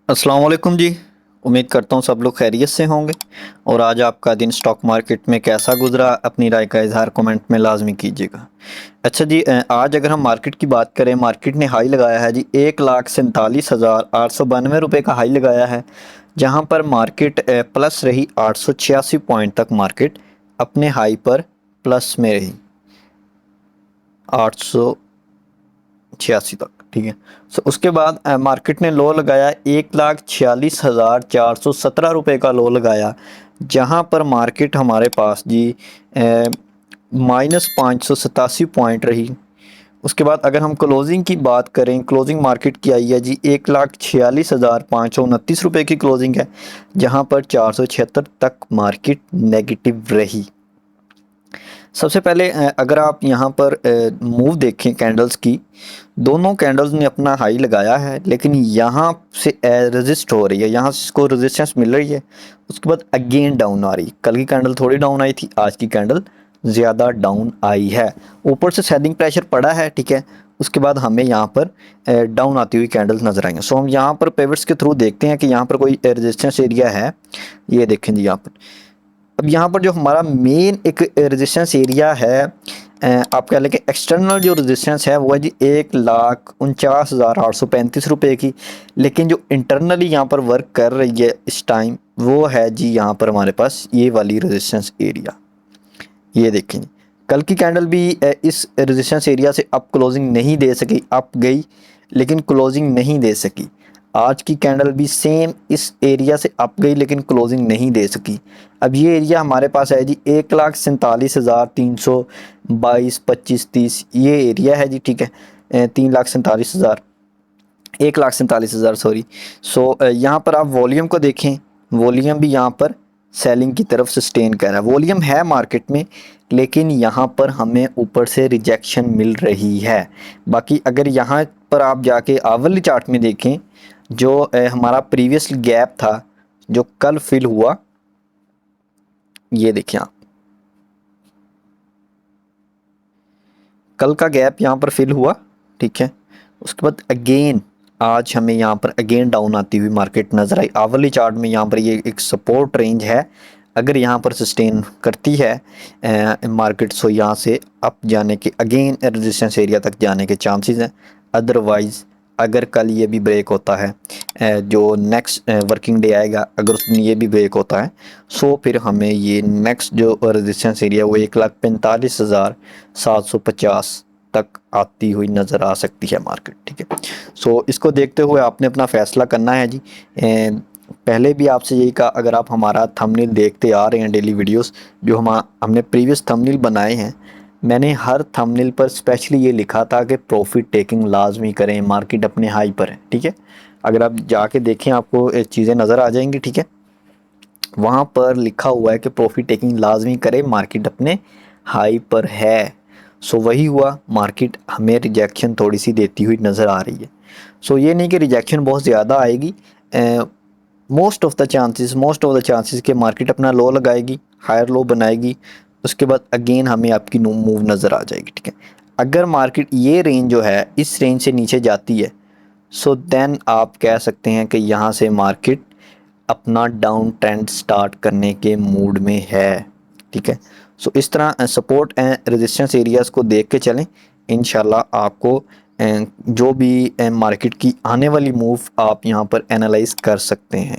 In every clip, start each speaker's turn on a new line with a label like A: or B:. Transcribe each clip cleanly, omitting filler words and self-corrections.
A: अस्सलाम वालेकुम जी। उम्मीद करता हूँ सब लोग खैरियत से होंगे। और आज आपका दिन स्टॉक मार्केट में कैसा गुजरा, अपनी राय का इजहार कमेंट में लाजमी कीजिएगा। अच्छा जी, आज अगर हम मार्केट की बात करें, मार्केट ने हाई लगाया है जी 1,47,892 रुपये का हाई लगाया है। जहाँ पर मार्केट प्लस रही 886 पॉइंट तक मार्केट अपने हाई पर प्लस में रही 886 तक। ठीक है। सो उसके बाद मार्केट ने लो लगाया 1,46,417 रुपये का लो लगाया। जहां पर मार्केट हमारे पास जी -587 पॉइंट रही। उसके बाद अगर हम क्लोजिंग की बात करें, क्लोजिंग मार्केट की आई है जी 1,46,529 रुपये की क्लोजिंग है। जहां पर 476 तक मार्केट नेगेटिव रही। सबसे पहले अगर आप यहाँ पर मूव देखें कैंडल्स की, दोनों कैंडल्स ने अपना हाई लगाया है, लेकिन यहाँ से रेजिस्ट हो रही है, यहाँ से इसको रेजिस्टेंस मिल रही है। उसके बाद अगेन डाउन आ रही। कल की कैंडल थोड़ी डाउन आई थी, आज की कैंडल ज़्यादा डाउन आई है। ऊपर से सेलिंग प्रेशर पड़ा है, ठीक है। उसके बाद हमें यहाँ पर डाउन आती हुई कैंडल्स नजर आएंगे। सो हम यहाँ पर पिवट्स के थ्रू देखते हैं कि यहाँ पर कोई रेजिस्टेंस एरिया है। ये देखें जी यहाँ पर। अब यहाँ पर जो हमारा मेन एक रेजिस्टेंस एरिया है, आप कह लें कि एक्सटर्नल जो रेजिस्टेंस है वो है जी 1,49,835 रुपये की। लेकिन जो इंटरनली यहाँ पर वर्क कर रही है इस टाइम, वो है जी यहाँ पर हमारे पास ये वाली रेजिस्टेंस एरिया। ये देखें जी, कल की कैंडल भी इस रेजिस्टेंस एरिया से अप क्लोजिंग नहीं दे सकी, अप गई लेकिन क्लोजिंग नहीं दे सकी। आज की कैंडल भी सेम इस एरिया से अप गई लेकिन क्लोजिंग नहीं दे सकी। अब ये एरिया हमारे पास है जी 1,47,322 25 30, ये एरिया है जी। ठीक है, 3,47,000, 1,47,000 सॉरी। सो यहाँ पर आप वॉल्यूम को देखें, वॉल्यूम भी यहाँ पर सेलिंग की तरफ सस्टेन कर रहा है। वॉल्यूम है मार्केट में, लेकिन यहाँ पर हमें ऊपर से रिजेक्शन मिल रही है। बाकी अगर यहाँ पर आप जाके आवरली चार्ट में देखें, जो हमारा प्रीवियस गैप था जो कल फिल हुआ, ये देखिए आप, कल का गैप यहाँ पर फिल हुआ। ठीक है। उसके बाद अगेन आज हमें यहाँ पर अगेन डाउन आती हुई मार्केट नजर आई। आवरली चार्ट में यहाँ पर ये एक सपोर्ट रेंज है। अगर यहाँ पर सस्टेन करती है मार्केट, सो यहाँ से अप जाने के, अगेन रेजिस्टेंस एरिया तक जाने के चांसेस हैं। अदरवाइज़ अगर कल ये भी ब्रेक होता है, जो नेक्स्ट वर्किंग डे आएगा, अगर उसमें ये भी ब्रेक होता है, सो फिर हमें ये नेक्स्ट जो रेजिस्टेंस एरिया वो 1,45,750 तक आती हुई नज़र आ सकती है मार्केट। ठीक है। सो इसको देखते हुए आपने अपना फ़ैसला करना है जी। पहले भी आपसे यही कहा, अगर आप हमारा थंबनेल देखते आ रहे हैं डेली वीडियोस, जो हमने प्रीवियस थंबनेल बनाए हैं, मैंने हर थंबनेल पर स्पेशली ये लिखा था कि प्रॉफिट टेकिंग लाजमी करें, मार्केट अपने हाई पर है। ठीक है। अगर आप जाके देखें आपको चीज़ें नज़र आ जाएंगी। ठीक है। वहाँ पर लिखा हुआ है कि प्रॉफिट टेकिंग लाजमी करें, मार्केट अपने हाई पर है। सो वही हुआ, मार्केट हमें रिजेक्शन थोड़ी सी देती हुई नज़र आ रही है। सो ये नहीं कि रिजेक्शन बहुत ज़्यादा आएगी, मोस्ट ऑफ द चांसेस के मार्केट अपना लो लगाएगी, हायर लो बनाएगी। उसके बाद अगेन हमें आपकी मूव नज़र आ जाएगी। ठीक है। अगर मार्केट ये रेंज जो है इस रेंज से नीचे जाती है, सो देन आप कह सकते हैं कि यहाँ से मार्केट अपना डाउन ट्रेंड स्टार्ट करने के मूड में है। ठीक है। सो इस तरह सपोर्ट एंड रेजिस्टेंस एरियाज़ को देख के चलें। इंशाल्लाह आपको जो भी मार्केट की आने वाली मूव आप यहाँ पर एनालाइज कर सकते हैं।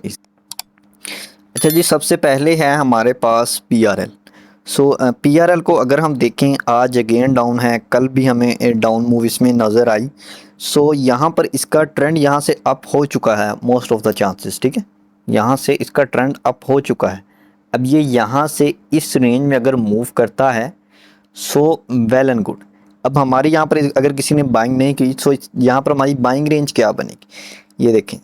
A: अच्छा जी, सबसे पहले है हमारे पास PRL। सो PRL को अगर हम देखें, आज अगेन डाउन है, कल भी हमें डाउन मूव इसमें नज़र आई। सो यहाँ पर इसका ट्रेंड यहाँ से अप हो चुका है मोस्ट ऑफ द चांसेस। ठीक है। यहाँ से इसका ट्रेंड अप हो चुका है। अब ये यहाँ से इस रेंज में अगर मूव करता है, सो वेल एंड गुड। अब हमारी यहाँ पर अगर किसी ने बाइंग नहीं की, सो यहाँ पर हमारी बाइंग रेंज क्या बनेगी, ये देखें।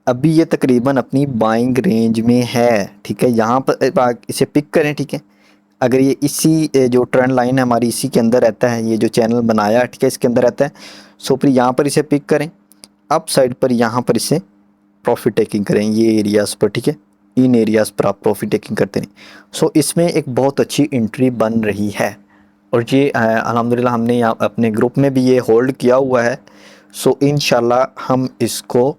A: अभी ये तकरीबन अपनी बाइंग रेंज में है। ठीक है। यहाँ पर इसे पिक करें। ठीक है। अगर ये इसी जो ट्रेंड लाइन है हमारी इसी के अंदर रहता है, ये जो चैनल बनाया है, ठीक है, इसके अंदर रहता है। सो फिर यहाँ पर इसे पिक करें, अप साइड पर यहाँ पर इसे प्रॉफिट टेकिंग करें, ये एरियाज़ पर। ठीक है। इन एरियाज़ पर आप प्रॉफिट टेकिंग करते रहें। सो इसमें एक बहुत अच्छी एंट्री बन रही है। और ये अल्हम्दुलिल्लाह हमने यहाँ अपने ग्रुप में भी ये होल्ड किया हुआ है। सो इंशाल्लाह हम इसको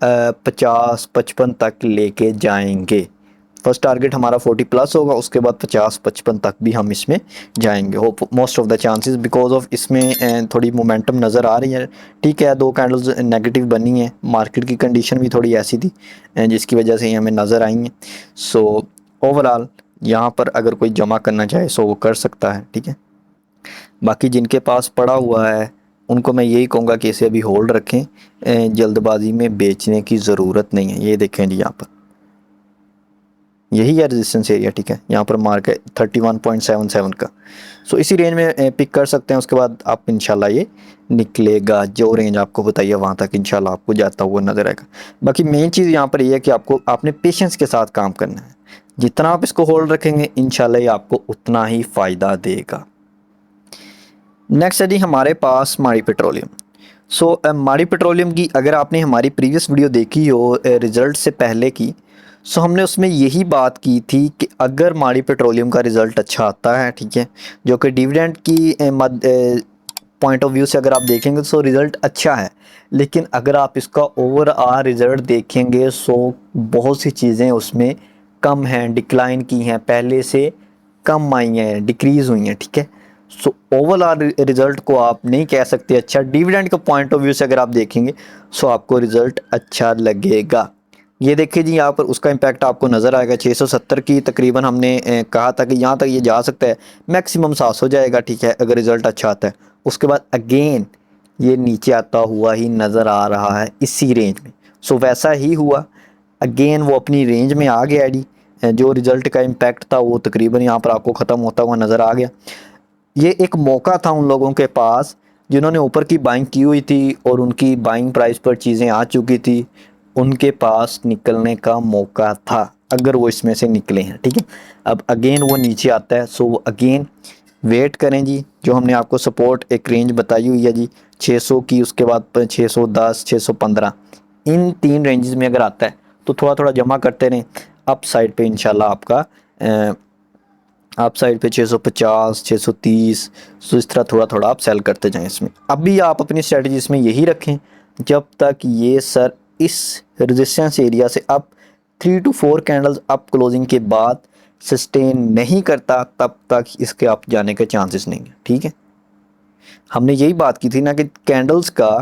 A: 50-55 तक लेके जाएंगे। फर्स्ट टारगेट हमारा 40 प्लस होगा, उसके बाद 50-55 तक भी हम इसमें जाएंगे hope most of the chances, because of इसमें थोड़ी मोमेंटम नज़र आ रही है। ठीक है, 2 कैंडल्स नेगेटिव बनी है, मार्केट की कंडीशन भी थोड़ी ऐसी थी जिसकी वजह से हमें नज़र आई है। सो ओवरऑल यहाँ पर अगर कोई जमा करना चाहे सो वो कर सकता है। ठीक है, बाकी जिनके पास पड़ा हुआ है उनको मैं यही कहूँगा कि इसे अभी होल्ड रखें, जल्दबाजी में बेचने की ज़रूरत नहीं है। ये देखें जी, यहाँ पर यही है रेजिस्टेंस एरिया। ठीक है, यहाँ पर मार्क है 31.77 का। सो इसी रेंज में पिक कर सकते हैं। उसके बाद आप इंशाल्लाह ये निकलेगा, जो रेंज आपको बताइए वहाँ तक इंशाल्लाह आपको जाता हुआ नजर आएगा। बाकी मेन चीज़ यहाँ पर ये है कि आपने पेशेंस के साथ काम करना है। जितना आप इसको होल्ड रखेंगे इंशाल्लाह ये आपको उतना ही फ़ायदा देगा। नेक्स्ट है जी हमारे पास माड़ी पेट्रोलियम। सो माड़ी पेट्रोलियम की अगर आपने हमारी प्रीवियस वीडियो देखी हो रिज़ल्ट से पहले की, सो हमने उसमें यही बात की थी कि अगर माड़ी पेट्रोलियम का रिज़ल्ट अच्छा आता है, ठीक है, जो कि डिविडेंड की पॉइंट ऑफ व्यू से अगर आप देखेंगे तो रिज़ल्ट अच्छा है, लेकिन अगर आप इसका ओवरऑल रिज़ल्ट देखेंगे सो बहुत सी चीज़ें उसमें कम हैं, डिक्लाइन की हैं, पहले से कम आई हैं, डिक्रीज़ हुई हैं। ठीक है, सो ओवरऑल रिज़ल्ट को आप नहीं कह सकते अच्छा। डिविडेंड के पॉइंट ऑफ व्यू से अगर आप देखेंगे सो आपको रिज़ल्ट अच्छा लगेगा। ये देखिए जी, यहाँ पर उसका इम्पैक्ट आपको नज़र आएगा। 670 की तकरीबन हमने कहा था कि यहाँ तक ये जा सकता है, मैक्सिमम 700 जाएगा। ठीक है, अगर रिज़ल्ट अच्छा आता है। उसके बाद अगेन ये नीचे आता हुआ ही नज़र आ रहा है इसी रेंज में। सो वैसा ही हुआ, अगेन वो अपनी रेंज में आ गया जी। जो रिज़ल्ट का इम्पैक्ट था वो तकरीबन यहाँ पर आपको ख़त्म होता हुआ नज़र आ गया। ये एक मौका था उन लोगों के पास जिन्होंने ऊपर की बाइंग की हुई थी और उनकी बाइंग प्राइस पर चीज़ें आ चुकी थी, उनके पास निकलने का मौका था अगर वो इसमें से निकले हैं। ठीक है, अब अगेन वो नीचे आता है, सो अगेन वेट करें जी। जो हमने आपको सपोर्ट एक रेंज बताई हुई है जी 600 की, उसके बाद 610, 615, इन 3 रेंजेस में अगर आता है तो थोड़ा थोड़ा जमा करते रहें। अप साइड पे इंशाल्लाह आपका अप साइड पे 650, 630, सो इस तरह थोड़ा थोड़ा आप सेल करते जाएं इसमें। अभी आप अपनी स्ट्रेटजी इसमें यही रखें जब तक ये सर इस रेजिस्टेंस एरिया से up 3 to 4 candles up closing के बाद सस्टेन नहीं करता, तब तक इसके अप जाने के चांसेस नहीं है। ठीक है, हमने यही बात की थी ना कि कैंडल्स का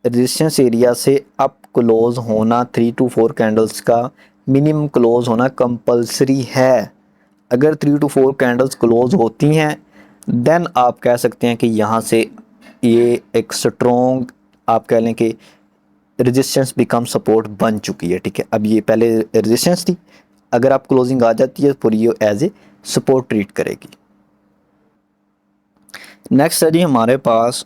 A: रेजिस्टेंस एरिया से अप क्लोज होना 3 to 4 कैंडल्स का मिनिमम क्लोज होना कंपलसरी है। अगर 3 to 4 कैंडल्स क्लोज होती हैं देन आप कह सकते हैं कि यहाँ से ये एक स्ट्रॉन्ग आप कह लें कि रेजिस्टेंस बिकम सपोर्ट बन चुकी है। ठीक है, अब ये पहले रेजिस्टेंस थी, अगर आप क्लोजिंग आ जाती है तो ये एज ए सपोर्ट ट्रीट करेगी। नेक्स्ट है जी हमारे पास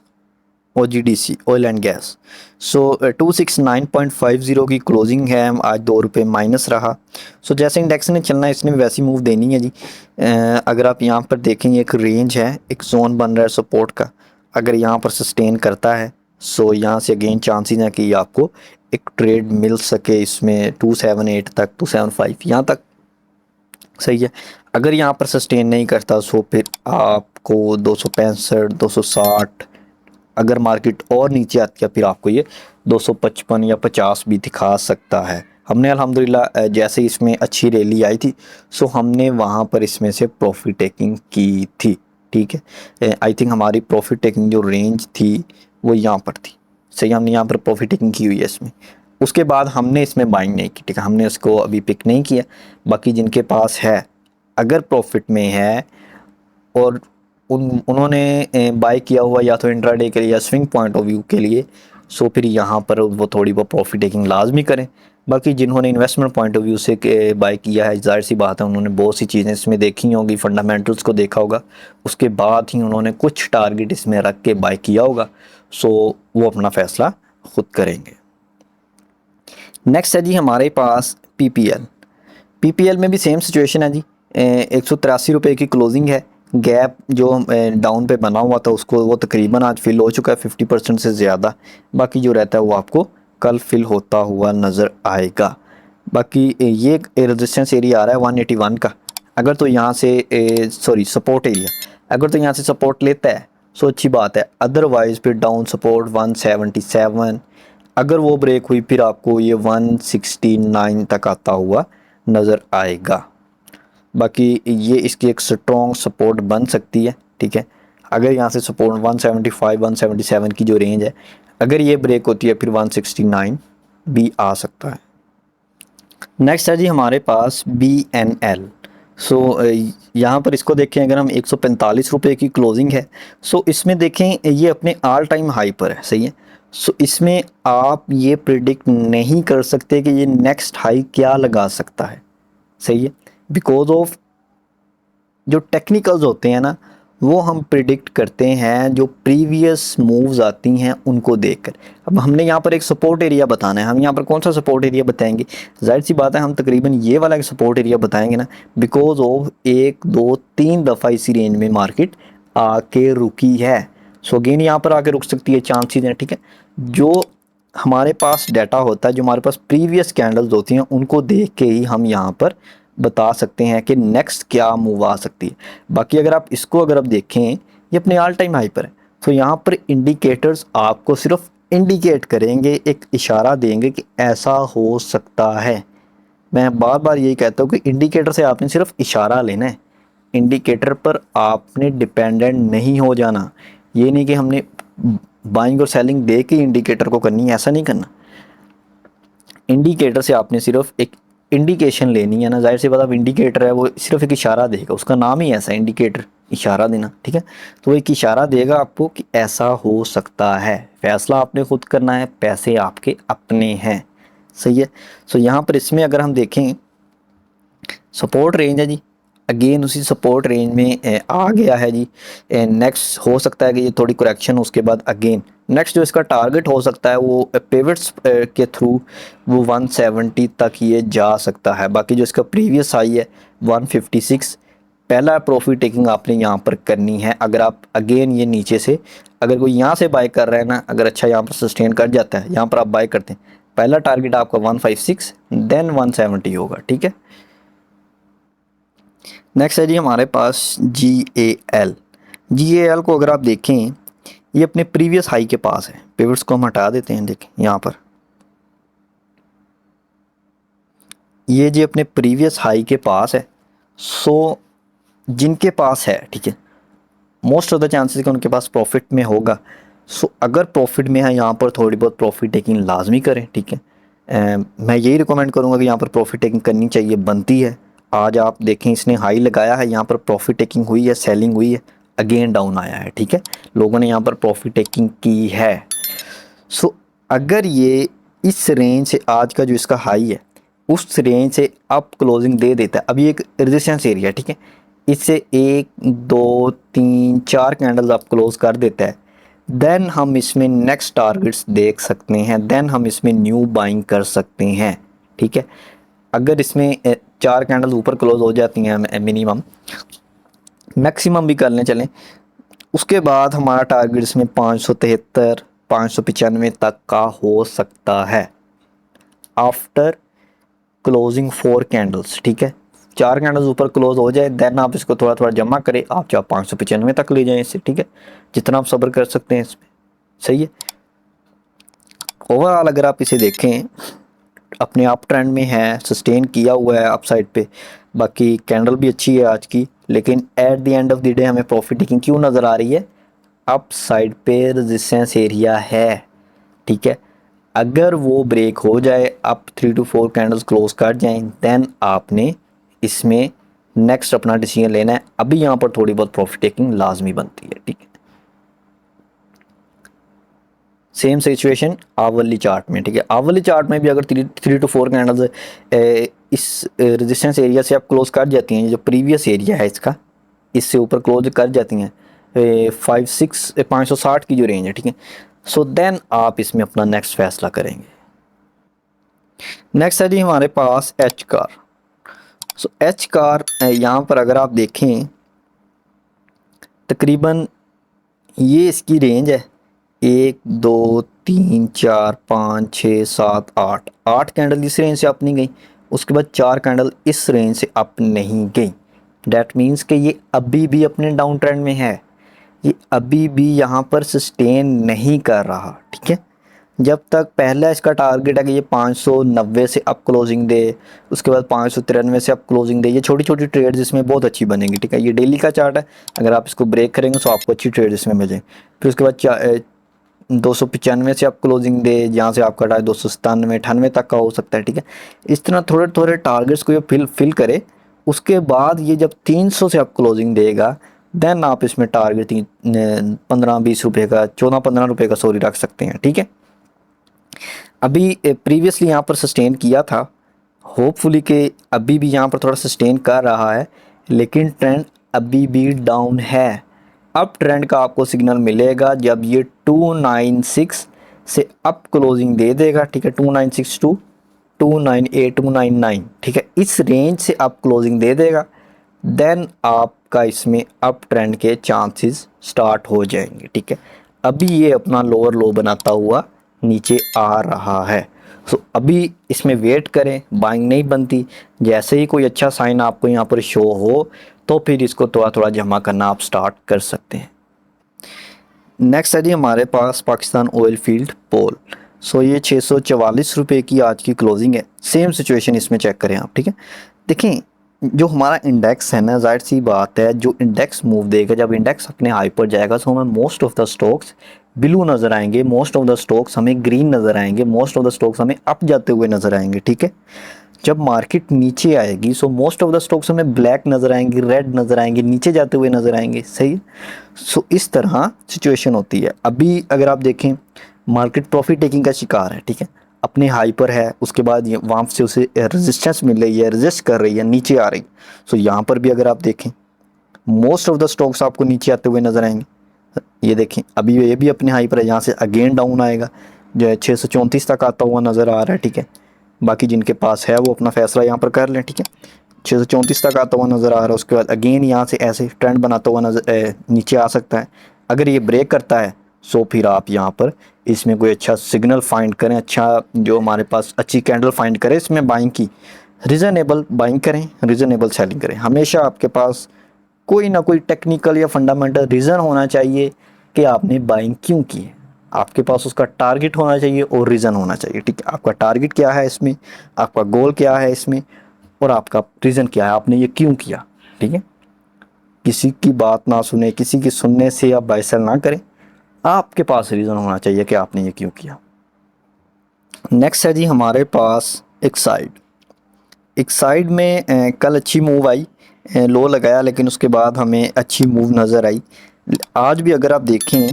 A: OGDC ऑयल एंड गैस। सो 269.50 की क्लोजिंग है, आज 2 रुपये माइनस रहा। सो जैसे इंडेक्स ने चलना है इसने भी वैसी मूव देनी है जी। अगर आप यहाँ पर देखेंगे एक रेंज है, एक जोन बन रहा है सपोर्ट का, अगर यहाँ पर सस्टेन करता है सो यहाँ से अगेन चांसेस हैं कि आपको एक ट्रेड मिल सके इसमें 278 तक, 275 यहाँ तक। सही है, अगर यहाँ पर सस्टेन नहीं करता सो फिर आपको 265, 260, अगर मार्केट और नीचे आती है फिर आपको ये 255 या 50 भी दिखा सकता है। हमने अल्हम्दुलिल्लाह जैसे इसमें अच्छी रैली आई थी सो हमने वहाँ पर इसमें से प्रॉफिट टेकिंग की थी। ठीक है, आई थिंक हमारी प्रॉफिट टेकिंग जो रेंज थी वो यहाँ पर थी। सही, हमने यहाँ पर प्रॉफिट टेकिंग की हुई है इसमें। उसके बाद हमने इसमें बाइंग नहीं की। ठीक है, हमने इसको अभी पिक नहीं किया। बाकी जिनके पास है, अगर प्रॉफिट में है और उन्होंने बाय किया हुआ या तो इंट्राडे के लिए या स्विंग पॉइंट ऑफ व्यू के लिए, सो फिर यहाँ पर वो थोड़ी बहुत प्रॉफिट टेकिंग लाजमी करें। बाकी जिन्होंने इन्वेस्टमेंट पॉइंट ऑफ व्यू से बाय किया है, जाहिर सी बात है उन्होंने बहुत सी चीज़ें इसमें देखी होंगी, फंडामेंटल्स को देखा होगा, उसके बाद ही उन्होंने कुछ टारगेट इसमें रख के बाय किया होगा। सो वो अपना फ़ैसला खुद करेंगे। नेक्स्ट है जी हमारे पास PPL में भी सेम सिचुएशन है जी। 183 रुपये की क्लोजिंग है। गैप जो डाउन पे बना हुआ था उसको वो तकरीबन आज फिल हो चुका है 50% से ज़्यादा। बाकी जो रहता है वो आपको कल फिल होता हुआ नज़र आएगा। बाकी ये रेजिस्टेंस एरिया आ रहा है 181 का, अगर तो यहाँ से सॉरी सपोर्ट एरिया, अगर तो यहाँ से सपोर्ट लेता है सो अच्छी बात है, अदरवाइज़ फिर डाउन सपोर्ट 177, अगर वो ब्रेक हुई फिर आपको ये 169 तक आता हुआ नज़र आएगा। बाकी ये इसकी एक स्ट्रॉन्ग सपोर्ट बन सकती है, ठीक है। अगर यहाँ से सपोर्ट 175 177 की जो रेंज है, अगर ये ब्रेक होती है फिर 169 भी आ सकता है। नेक्स्ट है जी हमारे पास BNL। सो यहाँ पर इसको देखें, अगर हम 145 रुपये की क्लोजिंग है, सो इसमें देखें ये अपने ऑल टाइम हाई पर है, सही है। सो इसमें आप ये प्रिडिक्ट नहीं कर सकते कि ये नेक्स्ट हाई क्या लगा सकता है, सही है, बिकॉज ऑफ जो टेक्निकल्स होते हैं ना, वो हम प्रिडिक्ट करते हैं जो प्रीवियस मूव्स आती हैं उनको देखकर। अब हमने यहाँ पर एक सपोर्ट एरिया बताना है, हम यहाँ पर कौन सा सपोर्ट एरिया बताएंगे, जाहिर सी बात है हम तकरीबन ये वाला सपोर्ट एरिया बताएंगे ना, बिकॉज ऑफ 1 2 3 दफ़ा इसी रेंज में मार्केट आके रुकी है। सो अगेन यहाँ पर आके रुक सकती है, चांसेस हैं, ठीक है। जो हमारे पास डाटा होता है, जो हमारे पास प्रीवियस कैंडल्स होती हैं, उनको देख के ही हम यहाँ पर बता सकते हैं कि नेक्स्ट क्या मूव आ सकती है। बाकी अगर आप इसको अगर आप देखें, ये अपने ऑल टाइम हाई पर है, तो यहाँ पर इंडिकेटर्स आपको सिर्फ इंडिकेट करेंगे, एक इशारा देंगे कि ऐसा हो सकता है। मैं बार बार यही कहता हूँ कि इंडिकेटर से आपने सिर्फ इशारा लेना है, इंडिकेटर पर आपने डिपेंडेंट नहीं हो जाना। ये नहीं कि हमने बाइंग और सेलिंग देख के इंडिकेटर को करनी है, ऐसा नहीं करना। इंडिकेटर से आपने सिर्फ एक इंडिकेशन लेनी है ना, जाहिर सी बात, अब इंडिकेटर है वो सिर्फ एक इशारा देगा, उसका नाम ही ऐसा है इंडिकेटर, इशारा देना, ठीक है। तो एक इशारा देगा आपको कि ऐसा हो सकता है, फैसला आपने खुद करना है, पैसे आपके अपने हैं, सही है। सो यहाँ पर इसमें अगर हम देखें सपोर्ट रेंज है जी, अगेन उसी सपोर्ट रेंज में आ गया है जी। नेक्स्ट हो सकता है कि ये थोड़ी करेक्शन, उसके बाद अगेन नेक्स्ट जो इसका टारगेट हो सकता है वो पिवट्स के थ्रू वो 170 तक ये जा सकता है। बाकी जो इसका प्रीवियस हाई है 156, पहला प्रॉफिट टेकिंग आपने यहाँ पर करनी है। अगर आप अगेन ये नीचे से अगर कोई यहाँ से बाय कर रहा है ना, अगर अच्छा यहाँ पर सस्टेन कर जाता है, यहाँ पर आप बाय करते हैं, पहला टारगेट आपका 156 देन 170 होगा, ठीक है। नेक्स्ट है जी हमारे पास GAL को अगर आप देखें, ये अपने प्रीवियस हाई के पास है, पिवट्स को हम हटा देते हैं, देखें यहाँ पर ये जी अपने प्रीवियस हाई के पास है। सो जिनके पास है, ठीक है, मोस्ट ऑफ द चांसेस कि उनके पास प्रॉफिट में होगा। सो अगर प्रॉफिट में है, यहाँ पर थोड़ी बहुत प्रॉफिट टेकिंग लाजमी करें, ठीक है। मैं यही रिकमेंड करूँगा कि यहाँ पर प्रॉफिट टेकिंग करनी चाहिए, बनती है। आज आप देखें इसने हाई लगाया है, यहाँ पर प्रॉफिट टेकिंग हुई है, सेलिंग हुई है, अगेन डाउन आया है, ठीक है, लोगों ने यहाँ पर प्रॉफिट टेकिंग की है। सो अगर ये इस रेंज से आज का जो इसका हाई है उस रेंज से अप क्लोजिंग दे देता है, अभी एक रेजिस्टेंस एरिया, ठीक है, इससे 1 2 3 4 कैंडल्स आप क्लोज कर देता है, देन हम इसमें नेक्स्ट टारगेट्स देख सकते हैं, देन हम इसमें न्यू बाइंग कर सकते हैं, ठीक है। अगर इसमें 4 कैंडल्स ऊपर क्लोज हो जाती हैं मिनिमम, मैक्सिमम भी कर लें चलें, उसके बाद हमारा टारगेट इसमें 573 595 तक का हो सकता है आफ्टर क्लोजिंग 4 कैंडल्स, ठीक है। 4 कैंडल्स ऊपर क्लोज हो जाए, देन आप इसको थोड़ा थोड़ा जमा करें, आप चाहे 595 तक ले जाएं इससे, ठीक है, जितना आप सब्र कर सकते हैं इसमें, सही है। ओवरऑल अगर आप इसे देखें अपने अप ट्रेंड में है, सस्टेन किया हुआ है अप साइड पे, बाकी कैंडल भी अच्छी है आज की, लेकिन at the end of the day हमें प्रॉफिट टेकिंग क्यों नज़र आ रही है, अप साइड पे रेजिस्टेंस एरिया है, ठीक है। अगर वो ब्रेक हो जाए, आप 3 to 4 कैंडल्स क्लोज कर जाएं, देन आपने इसमें नेक्स्ट अपना डिसीजन लेना है। अभी यहाँ पर थोड़ी बहुत प्रॉफिट टेकिंग लाजमी बनती है, ठीक है। सेम सिचुएशन आवली चार्ट में, ठीक है, आवली चार्ट में भी अगर 3 to 4 कैंडल्स इस रेजिस्टेंस एरिया से आप क्लोज कर जाती हैं, जो प्रीवियस एरिया है इसका, इससे ऊपर क्लोज कर जाती हैं 560 की जो रेंज है, ठीक है। सो देन आप इसमें अपना नेक्स्ट फैसला करेंगे। नेक्स्ट है जी हमारे पास H car. So H car यहाँ पर अगर आप देखें, तकरीबन ये इसकी रेंज है 1 2 3 4 5 6 7 8 कैंडल इस रेंज से अप नहीं गई, उसके बाद 4 कैंडल इस रेंज से अप नहीं गई। डैट मीन्स कि ये अभी भी अपने डाउन ट्रेंड में है, ये अभी भी यहाँ पर सस्टेन नहीं कर रहा, ठीक है। जब तक पहला इसका टारगेट है कि ये 590 से अप क्लोजिंग दे, उसके बाद 593 से अप क्लोजिंग दे, ये छोटी छोटी ट्रेड्स इसमें बहुत अच्छी बनेंगी, ठीक है। ये डेली का चार्ट है, अगर आप इसको ब्रेक करेंगे तो आपको अच्छी ट्रेड इसमें मिल जाए। फिर उसके बाद 295 से आप क्लोजिंग दे, जहाँ से आपका टारगेट 297 98 तक का हो सकता है, ठीक है। इस तरह थोड़े थोड़े टारगेट्स को ये फिल करे। उसके बाद ये जब 300 से आप क्लोजिंग देगा, देन आप इसमें टारगेट 15-20 रुपये का, 14-15 रुपये का सॉरी रख सकते हैं, ठीक है। अभी प्रीवियसली यहाँ पर सस्टेन किया था, होपफुली कि अभी भी यहाँ पर थोड़ा सस्टेन कर रहा है, लेकिन ट्रेंड अभी भी डाउन है। अब ट्रेंड का आपको सिग्नल मिलेगा जब ये 296 से अप क्लोजिंग दे देगा, ठीक है। 296 टू 298 299, ठीक है, इस रेंज से अप क्लोजिंग दे देगा, देन आपका इसमें अप ट्रेंड के चांसेस स्टार्ट हो जाएंगे, ठीक है। अभी ये अपना लोअर लो बनाता हुआ नीचे आ रहा है, सो अभी इसमें वेट करें, बाइंग नहीं बनती। जैसे ही कोई अच्छा साइन आपको यहाँ पर शो हो तो फिर इसको थोड़ा थोड़ा जमा करना आप स्टार्ट कर सकते हैं। नेक्स्ट है जी हमारे पास पाकिस्तान ऑयल फील्ड पोल। सो ये 644 रुपये की आज की क्लोजिंग है। सेम सिचुएशन इसमें चेक करें आप, ठीक है। देखें, जो हमारा इंडेक्स है ना, जाहिर सी बात है, जो इंडेक्स मूव देगा, जब इंडेक्स अपने हाई पर जाएगा तो हमें most of the stocks blue नज़र आएंगे, मोस्ट ऑफ द स्टॉक्स हमें ग्रीन नज़र आएंगे, मोस्ट ऑफ द स्टॉक्स हमें अप जाते हुए नज़र आएंगे, ठीक है। जब मार्केट नीचे आएगी so most of the stocks हमें ब्लैक नज़र आएंगे, रेड नज़र आएंगे, नीचे जाते हुए नज़र आएंगे, सही है। सो इस तरह सिचुएशन होती है। अभी अगर आप देखें, मार्केट प्रॉफिट टेकिंग का शिकार है, ठीक है, अपने हाई पर है, उसके बाद ये वहाँ से उसे रेजिस्टेंस मिल रही है, रेजिस्ट कर रही है, नीचे आ रही। सो यहाँ पर भी अगर आप देखें, मोस्ट ऑफ द स्टॉक्स आपको नीचे आते हुए नज़र आएंगे। ये देखें, अभी ये भी अपने हाई पर है, यहाँ से अगेन डाउन आएगा, जो है 634 तक आता हुआ नज़र आ रहा है, ठीक है। बाकी जिनके पास है वो अपना फैसला यहाँ पर कर लें, ठीक है। 634 तक आता हुआ नज़र आ रहा है, उसके बाद अगेन यहाँ से ऐसे ट्रेंड बनाता हुआ नज़र नीचे आ सकता है। अगर ये ब्रेक करता है सो फिर आप यहाँ पर इसमें कोई अच्छा सिग्नल फाइंड करें, अच्छा जो हमारे पास अच्छी कैंडल फाइंड करें, इसमें बाइंग की, रीज़नेबल बाइंग करें, रीज़नेबल सेलिंग करें। हमेशा आपके पास कोई ना कोई टेक्निकल या फंडामेंटल रीज़न होना चाहिए कि आपने बाइंग क्यों की है। आपके पास उसका टारगेट होना चाहिए और रीज़न होना चाहिए, ठीक है। आपका टारगेट क्या है इसमें, आपका गोल क्या है इसमें, और आपका रीज़न क्या है, आपने ये क्यों किया, ठीक है। किसी की बात ना सुने, किसी की सुनने से आप बाय सेल ना करें, आपके पास रीज़न होना चाहिए कि आपने ये क्यों किया। नेक्स्ट है जी हमारे पास एक साइड में कल अच्छी मूव आई, लो लगाया, लेकिन उसके बाद हमें अच्छी मूव नज़र आई। आज भी अगर आप देखें,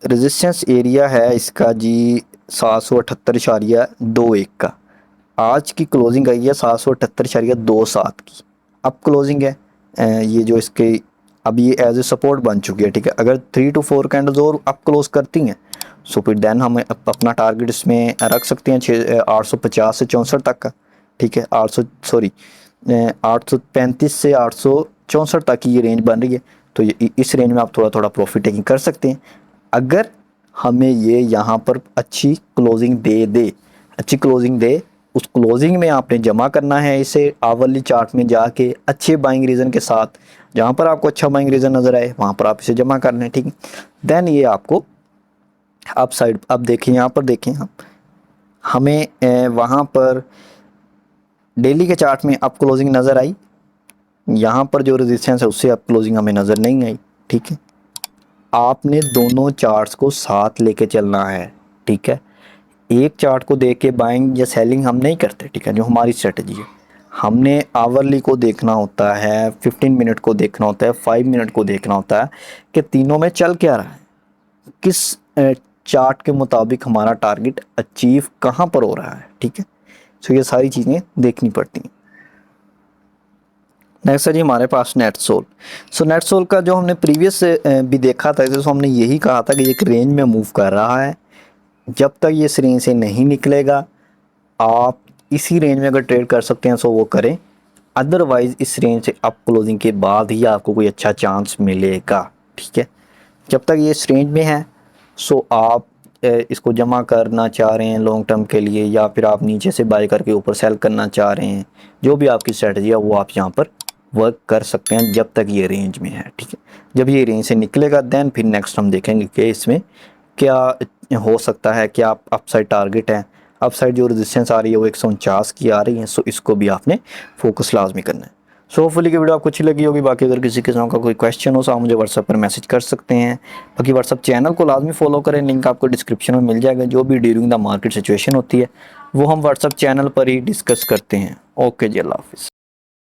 A: रेजिस्टेंस एरिया है इसका जी 778.21 का। आज की क्लोजिंग आई है 778.27 की, अब क्लोजिंग है। ये जो इसके अब ये एज ए सपोर्ट बन चुकी है, ठीक है। अगर 3 to 4 कैंडल्स और अप क्लोज करती हैं सो फिर देन हम अपना टारगेट इसमें रख सकते हैं 850 से 64 तक का, ठीक है। 835 से 864 तक की ये रेंज बन रही है, तो ये इस रेंज में आप थोड़ा थोड़ा प्रॉफिट टेकिंग कर सकते हैं। अगर हमें ये यहाँ पर अच्छी क्लोजिंग दे, उस क्लोजिंग में आपने जमा करना है इसे आवरली चार्ट में जाके अच्छे बाइंग रीज़न के साथ, जहाँ पर आपको अच्छा बाइंग रीज़न नज़र आए वहाँ पर आप इसे जमा कर लें, ठीक है। देन ये आपको अप साइड, अब देखें यहाँ पर देखें आप, हमें वहाँ पर डेली के चार्ट में अप क्लोजिंग नज़र आई, यहाँ पर जो रेजिस्टेंस है उससे अप क्लोजिंग हमें नज़र नहीं आई, ठीक है। आपने दोनों चार्ट्स को साथ लेके चलना है, ठीक है। एक चार्ट को देख के बाइंग या सेलिंग हम नहीं करते, ठीक है। जो हमारी स्ट्रेटजी है, हमने आवरली को देखना होता है, 15 मिनट को देखना होता है, 5 मिनट को देखना होता है कि तीनों में चल क्या रहा है, किस चार्ट के मुताबिक हमारा टारगेट अचीव कहाँ पर हो रहा है, ठीक है। सो ये सारी चीज़ें देखनी पड़ती हैं। नेक्स्ट है जी हमारे पास नेट सोल। सो नेट सोल का जो हमने प्रीवियस भी देखा था, तो हमने यही कहा था कि एक रेंज में मूव कर रहा है, जब तक ये इस रेंज से नहीं निकलेगा आप इसी रेंज में अगर ट्रेड कर सकते हैं सो वो करें, अदरवाइज़ इस रेंज से अप क्लोजिंग के बाद ही आपको कोई अच्छा चांस मिलेगा, ठीक है। जब तक ये इस रेंज में है सो आप इसको जमा करना चाह रहे हैं लॉन्ग टर्म के लिए, या फिर आप नीचे से बाय करके ऊपर सेल करना चाह रहे हैं, जो भी आपकी स्ट्रेटजी है वो आप यहाँ पर वर्क कर सकते हैं जब तक ये रेंज में है, ठीक है। जब ये रेंज से निकलेगा देन फिर नेक्स्ट हम देखेंगे कि इसमें क्या हो सकता है कि आप अपसाइड टारगेट है, अपसाइड जो रेजिस्टेंस आ रही है वो 149 की आ रही है, सो इसको भी आपने फोकस लाजमी करना है। सो होपफुली की वीडियो आपको अच्छी लगी होगी। बाकी अगर किसी किस्म का कोई क्वेश्चन हो तो आप मुझे व्हाट्सएप पर मैसेज कर सकते हैं। बाकी व्हाट्सएप चैनल को लाजमी फॉलो करें, लिंक आपको डिस्क्रिप्शन में मिल जाएगा। जो भी ड्यूरिंग द मार्केट सिचुएशन होती है वो हम व्हाट्सएप चैनल पर ही डिस्कस करते हैं। ओके जी, अल्लाह हाफिज़।